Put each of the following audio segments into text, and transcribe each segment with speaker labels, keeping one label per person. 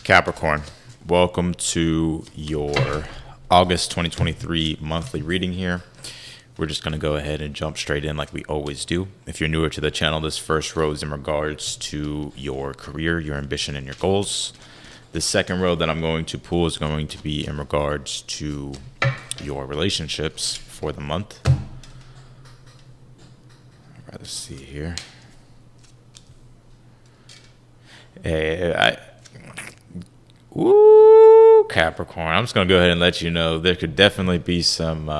Speaker 1: Capricorn, welcome to your August 2023 monthly reading here. We're just going to go ahead and jump straight in like we always do. If you're newer to the channel, this first row is in regards to your career, your ambition, and your goals. The second row that I'm going to pull is going to be in regards to your relationships for the month. Let's see here. Capricorn. I'm just going to go ahead and let you know there could definitely be some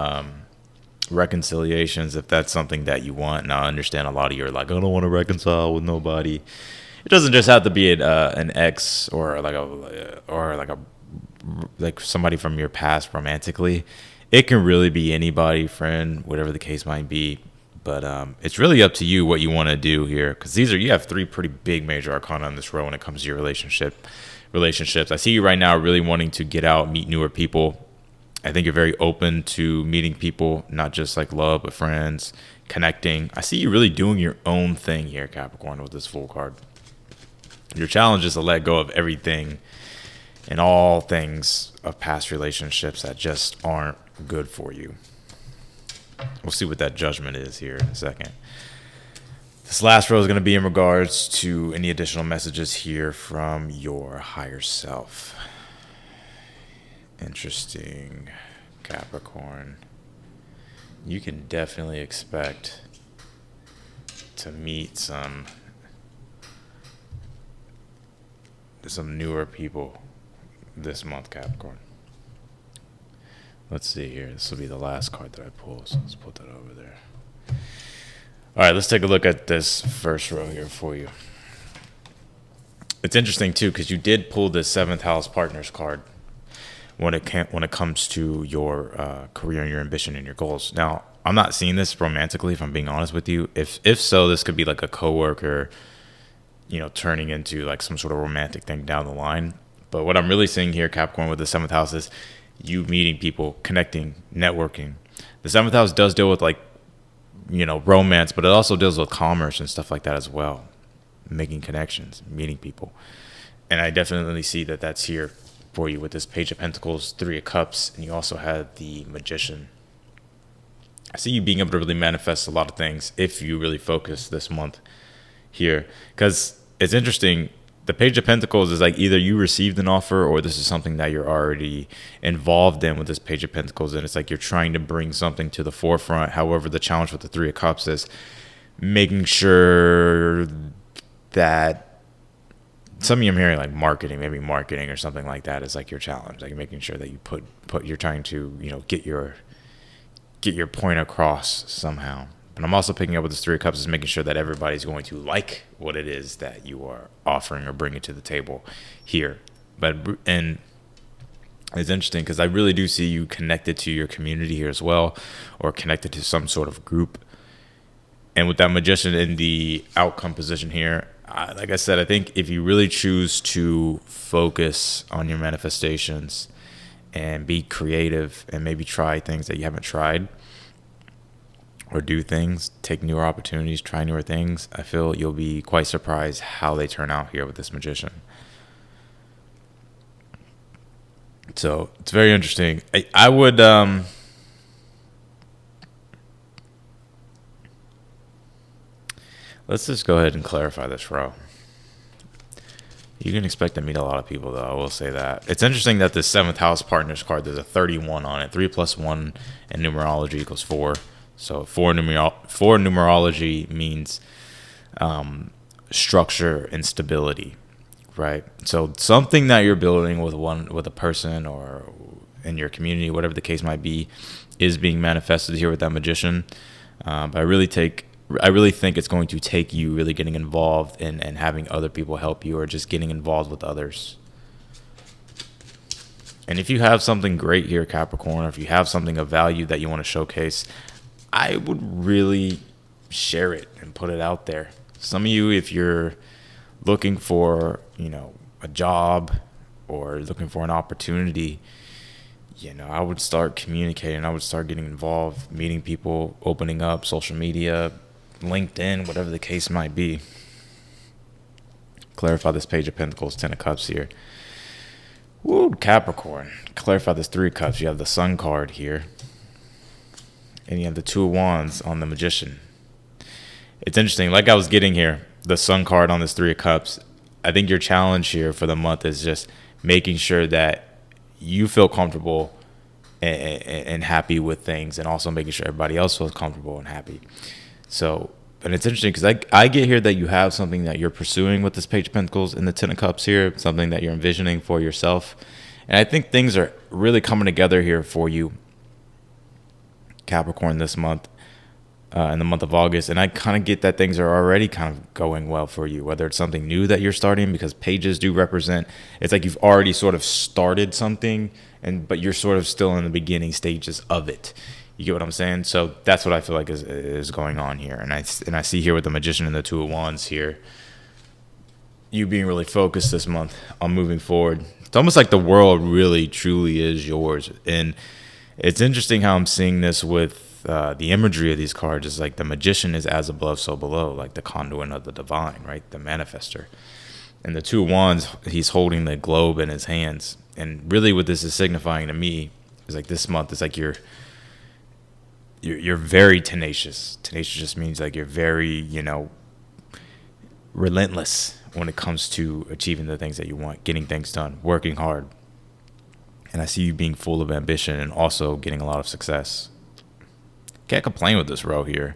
Speaker 1: reconciliations if that's something that you want. Now, I understand a lot of you are like, I don't want to reconcile with nobody. It doesn't just have to be an ex or like somebody from your past romantically. It can really be anybody, friend, whatever the case might be. But it's really up to you what you want to do here, because you have three pretty big major arcana in this row when it comes to your relationships. I see you right now really wanting to get out, meet newer people. I think you're very open to meeting people, not just like love, but friends, connecting. I see you really doing your own thing here, Capricorn, with this Fool card. Your challenge is to let go of everything and all things of past relationships that just aren't good for you. We'll see what that judgment is here in a second. This last row is going to be in regards to any additional messages here from your higher self. Interesting, Capricorn. You can definitely expect to meet some newer people this month, Capricorn. Let's see here. This will be the last card that I pull, so let's put that over there. All right, let's take a look at this first row here for you. It's interesting, too, because you did pull the 7th house partners card when it comes to your career and your ambition and your goals. Now, I'm not seeing this romantically, if I'm being honest with you. If so, this could be like a coworker, turning into like some sort of romantic thing down the line. But what I'm really seeing here, Capricorn, with the 7th house is you meeting people, connecting, networking. The 7th house does deal with romance, but it also deals with commerce and stuff like that as well. Making connections, meeting people. And I definitely see that that's here for you with this Page of Pentacles, 3 of Cups, and you also have the Magician. I see you being able to really manifest a lot of things if you really focus this month here. Because it's interesting. The Page of Pentacles is like either you received an offer or this is something that you're already involved in with this Page of Pentacles. And it's like you're trying to bring something to the forefront. However, the challenge with the 3 of Cups is making sure that some of you I'm hearing like marketing or something like that is like your challenge. Like making sure that you you're trying to, get your point across somehow. But I'm also picking up with this 3 of Cups is making sure that everybody's going to like what it is that you are offering or bringing to the table here. And it's interesting because I really do see you connected to your community here as well, or connected to some sort of group. And with that Magician in the outcome position here, like I said, I think if you really choose to focus on your manifestations and be creative and maybe try things that you haven't tried, or do things, take newer opportunities, try newer things, I feel you'll be quite surprised how they turn out here with this Magician. So it's very interesting. I would let's just go ahead and clarify this row. You can expect to meet a lot of people, though. I will say that. It's interesting that the 7th house partners card, there's a 31 on it. 3 plus 1 in numerology equals 4. So 4 numerology means structure and stability, right? So something that you're building with a person or in your community, whatever the case might be, is being manifested here with that Magician. But I really think it's going to take you really getting involved and having other people help you, or just getting involved with others. And if you have something great here, Capricorn, or if you have something of value that you want to showcase, I would really share it and put it out there. Some of you, if you're looking for, a job or looking for an opportunity, I would start communicating. I would start getting involved, meeting people, opening up social media, LinkedIn, whatever the case might be. Clarify this Page of Pentacles, 10 of Cups here. Woo, Capricorn. Clarify this Three of Cups. You have the Sun card here. And you have the Two of Wands on the Magician. It's interesting. Like I was getting here, the Sun card on this Three of Cups. I think your challenge here for the month is just making sure that you feel comfortable and happy with things, and also making sure everybody else feels comfortable and happy. So, and it's interesting because I get here that you have something that you're pursuing with this Page of Pentacles and the Ten of Cups here, something that you're envisioning for yourself. And I think things are really coming together here for you, Capricorn, this month, in the month of August. And I kind of get that things are already kind of going well for you, whether it's something new that you're starting, because pages do represent, it's like you've already sort of started something, but you're sort of still in the beginning stages of it. You get what I'm saying? So that's what I feel like is going on here. And I see here with the Magician and the Two of Wands here, you being really focused this month on moving forward. It's almost like the world really, truly is yours. And it's interesting how I'm seeing this with the imagery of these cards. Is like the Magician is as above, so below, like the conduit of the divine, right? The manifester. And the Two of Wands, he's holding the globe in his hands. And really what this is signifying to me is like this month, it's like you're very tenacious. Tenacious just means like you're very, relentless when it comes to achieving the things that you want, getting things done, working hard. And I see you being full of ambition and also getting a lot of success. Can't complain with this row here.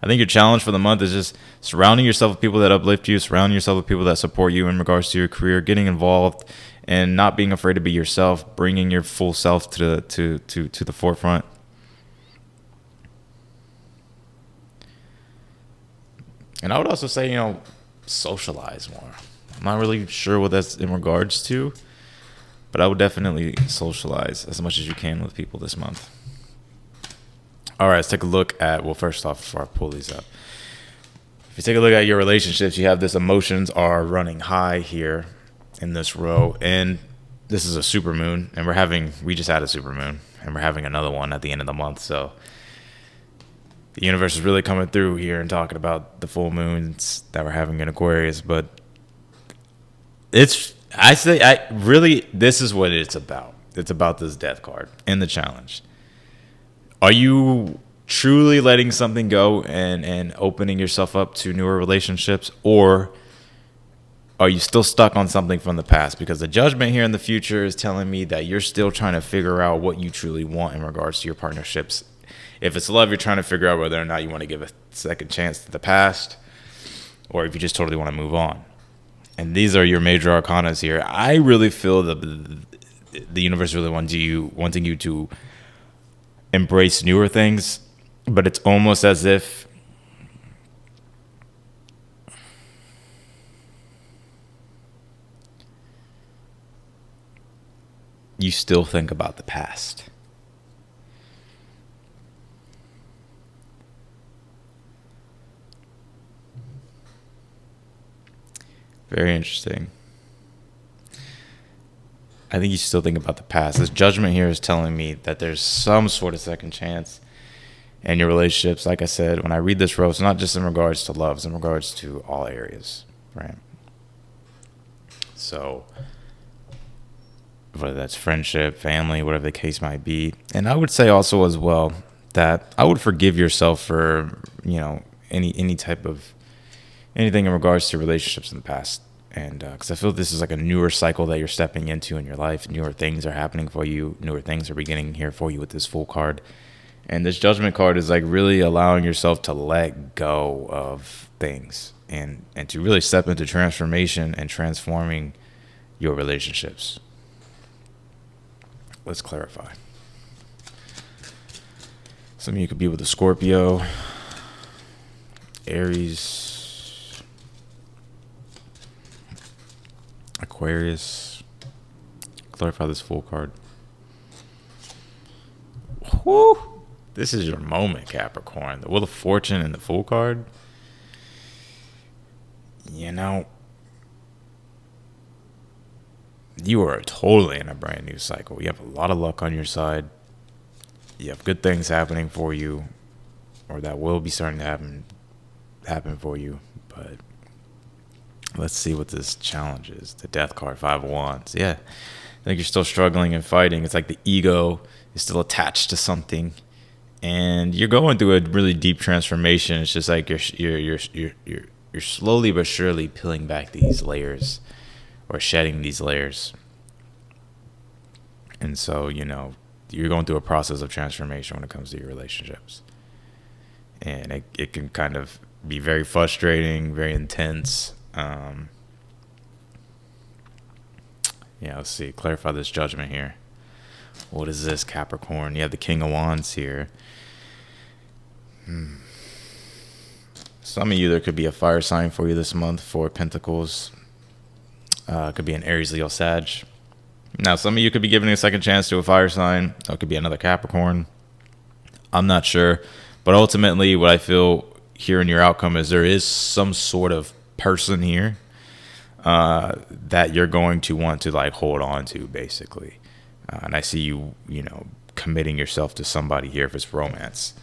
Speaker 1: I think your challenge for the month is just surrounding yourself with people that uplift you, surrounding yourself with people that support you in regards to your career, getting involved, and not being afraid to be yourself, bringing your full self to the forefront. And I would also say, socialize more. I'm not really sure what that's in regards to, but I would definitely socialize as much as you can with people this month. All right, let's take a look at, well, first off, before I pull these up, if you take a look at your relationships, you have this emotions are running high here in this row. And this is a super moon, and we just had a super moon, and we're having another one at the end of the month. So the universe is really coming through here and talking about the full moons that we're having in Aquarius. But this is what it's about. It's about this Death card and the challenge. Are you truly letting something go and opening yourself up to newer relationships, or are you still stuck on something from the past? Because the Judgment here in the future is telling me that you're still trying to figure out what you truly want in regards to your partnerships. If it's love, you're trying to figure out whether or not you want to give a second chance to the past, or if you just totally want to move on. And these are your major arcanas here. I really feel that the universe really wanting you to embrace newer things, but it's almost as if you still think about the past. Very interesting. I think you still think about the past. This Judgment here is telling me that there's some sort of second chance in your relationships. Like I said, when I read this row, it's not just in regards to love, it's in regards to all areas, right? So whether that's friendship, family, whatever the case might be. And I would say also as well that I would forgive yourself for, any type of anything in regards to relationships in the past. And because I feel this is like a newer cycle that you're stepping into in your life. Newer things are happening for you. Newer things are beginning here for you with this Fool card. And this Judgment card is like really allowing yourself to let go of things and to really step into transformation and transforming your relationships. Let's clarify. Some of you could be with a Scorpio, Aries, Aquarius. Clarify this Fool card. Whew. This is your moment, Capricorn. The Wheel of Fortune and the Fool card. You are totally in a brand new cycle. You have a lot of luck on your side. You have good things happening for you, or that will be starting to happen for you. But let's see what this challenge is. The Death card, Five of Wands. Yeah. I think you're still struggling and fighting. It's like the ego is still attached to something, and you're going through a really deep transformation. It's just like you're slowly but surely peeling back these layers, or shedding these layers. And so, you're going through a process of transformation when it comes to your relationships. And it can kind of be very frustrating, very intense. Let's see. Clarify this judgment here. What is this, Capricorn? You have the King of Wands here. Some of you, there could be a fire sign for you this month. 4 Pentacles. It could be an Aries, Leo, Sag. Now, some of you could be giving a second chance to a fire sign. It could be another Capricorn. I'm not sure. But ultimately, what I feel here in your outcome is there is some sort of person here that you're going to want to like hold on to, basically. And I see you, committing yourself to somebody here if it's romance.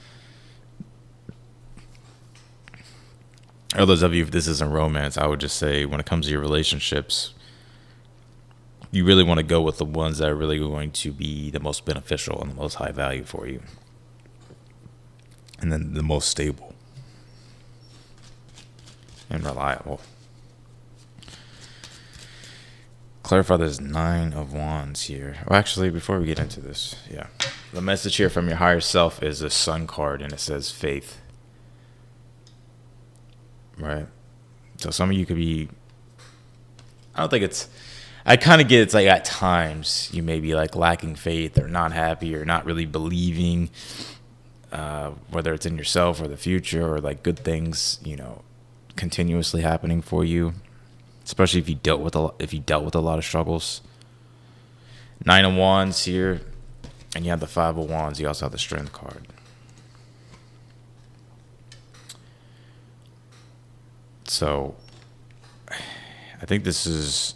Speaker 1: Others of you, if this isn't romance, I would just say when it comes to your relationships, you really want to go with the ones that are really going to be the most beneficial and the most high value for you. And then the most stable and reliable. Clarify this 9 of Wands here. Well, actually, before we get into this, the message here from your higher self is the Sun card, and it says faith. Right? So some of you could be, I kind of get it's like at times you may be like lacking faith or not happy or not really believing, whether it's in yourself or the future or like good things, continuously happening for you, especially if you dealt with a lot of struggles. 9 of Wands here, and you have the 5 of Wands. You also have the Strength card. So I think this is,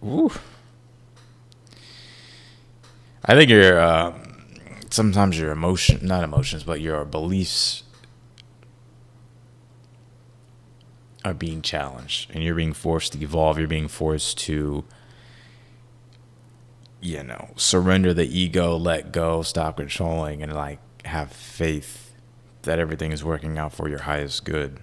Speaker 1: I think sometimes your not emotions, but your beliefs are being challenged, and you're being forced to evolve. You're being forced to, surrender the ego, let go, stop controlling, and like have faith that everything is working out for your highest good.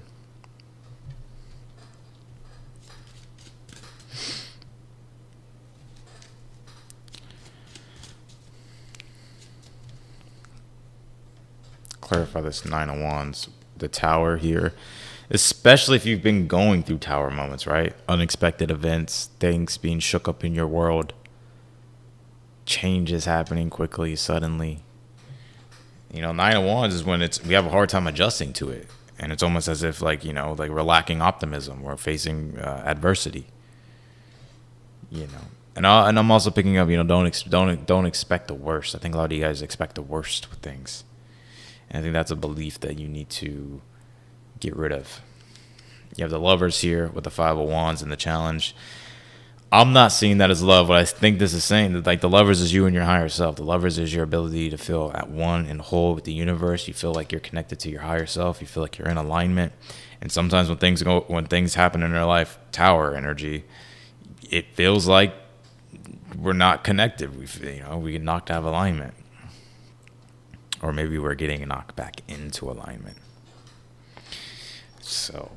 Speaker 1: Clarify this 9 of Wands, the Tower here, especially if you've been going through Tower moments, right? Unexpected events, things being shook up in your world, changes happening quickly, suddenly. 9 of Wands is when we have a hard time adjusting to it, and it's almost as if like we're lacking optimism, we're facing adversity. And I'm also picking up, don't expect the worst. I think a lot of you guys expect the worst with things. And I think that's a belief that you need to get rid of. You have the Lovers here with the 5 of Wands and the challenge. I'm not seeing that as love. What I think this is saying, that like the Lovers is you and your higher self. The Lovers is your ability to feel at one and whole with the universe. You feel like you're connected to your higher self. You feel like you're in alignment. And sometimes when things happen in our life, Tower energy, it feels like we're not connected. We get knocked out of alignment. Or maybe we're getting knocked back into alignment. So,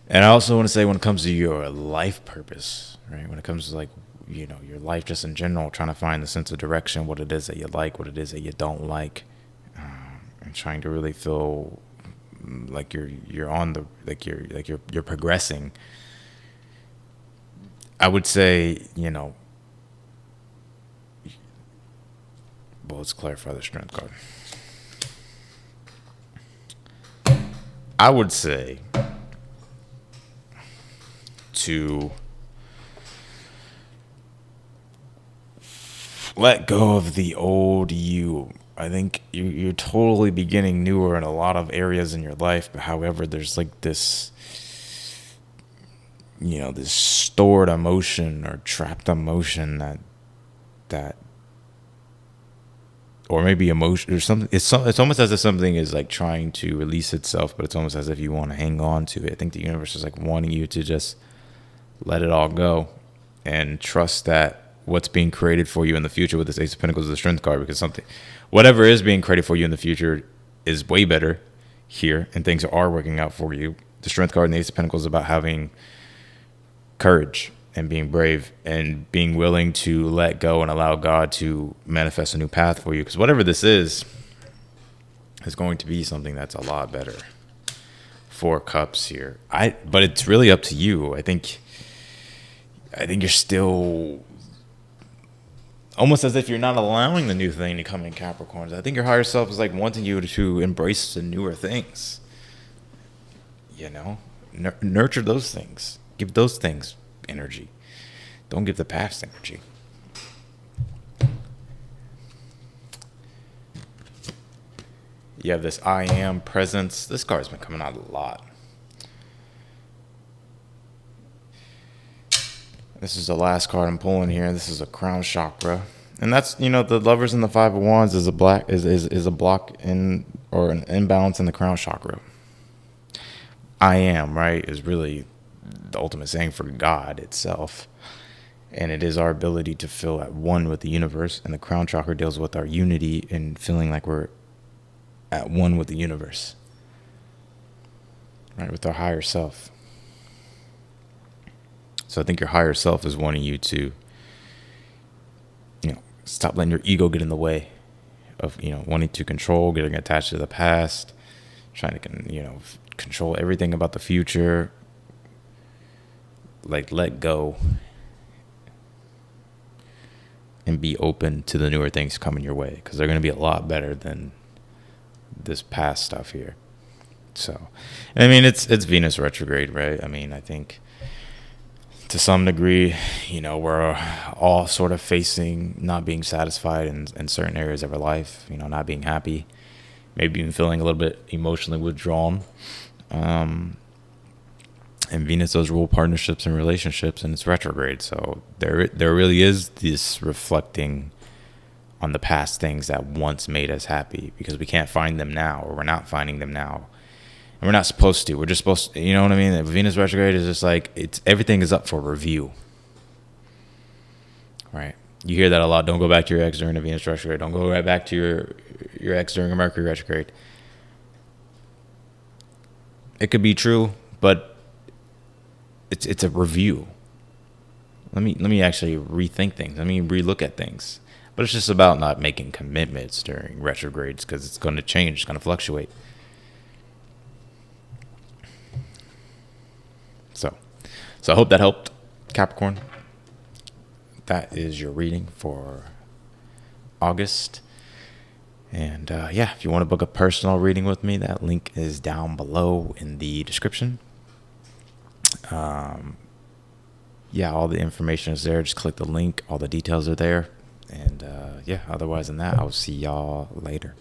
Speaker 1: and I also want to say when it comes to your life purpose, right? When it comes to like, your life just in general, trying to find the sense of direction, what it is that you like, what it is that you don't like, and trying to really feel like you're on the, you're progressing. I would say, well, let's clarify the Strength card. I would say to let go of the old you. I think you're totally beginning newer in a lot of areas in your life, but however, there's like this, this stored emotion or trapped emotion that or maybe emotion or something. It's almost as if something is like trying to release itself, but it's almost as if you want to hang on to it. I think the universe is like wanting you to just let it all go. and trust that what's being created for you in the future with this Ace of Pentacles is the Strength card, because whatever is being created for you in the future is way better here, and things are working out for you. The Strength card and the Ace of Pentacles is about having courage and being brave and being willing to let go and allow God to manifest a new path for you, because whatever this is going to be something that's a lot better. 4 Cups here. But it's really up to you. I think you're still almost as if you're not allowing the new thing to come in, Capricorns. I think your higher self is like wanting you to embrace the newer things. You know, nurture those things. Give those things energy. Don't give the past energy. You have this I am presence. This card's been coming out a lot. This is the last card I'm pulling here. This is a crown chakra. And that's, the Lovers and the 5 of Wands is a block in, or an imbalance in the crown chakra. I am, right, is really the ultimate saying for God itself. And it is our ability to feel at one with the universe. And the crown chakra deals with our unity and feeling like we're at one with the universe, right, with our higher self. So I think your higher self is wanting you to, stop letting your ego get in the way of, wanting to control, getting attached to the past, trying to, control everything about the future. Like, let go and be open to the newer things coming your way, because they're going to be a lot better than this past stuff here. So, I mean, it's Venus retrograde, right? I mean, I think to some degree, we're all sort of facing not being satisfied in certain areas of our life, not being happy, maybe even feeling a little bit emotionally withdrawn. And Venus does rule partnerships and relationships, and it's retrograde. So there really is this reflecting on the past things that once made us happy, because we can't find them now, or we're not finding them now. And we're not supposed to. We're just supposed to, you know what I mean? Venus retrograde is just like, everything is up for review. Right? You hear that a lot. Don't go back to your ex during a Venus retrograde. Don't go right back to your ex during a Mercury retrograde. It could be true, but it's a review. Let me actually rethink things. Let me relook at things. But it's just about not making commitments during retrogrades, because it's going to change. It's going to fluctuate. So I hope that helped, Capricorn. That is your reading for August. And if you want to book a personal reading with me, that link is down below in the description. All the information is there. Just click the link. All the details are there. And otherwise than that, I'll see y'all later.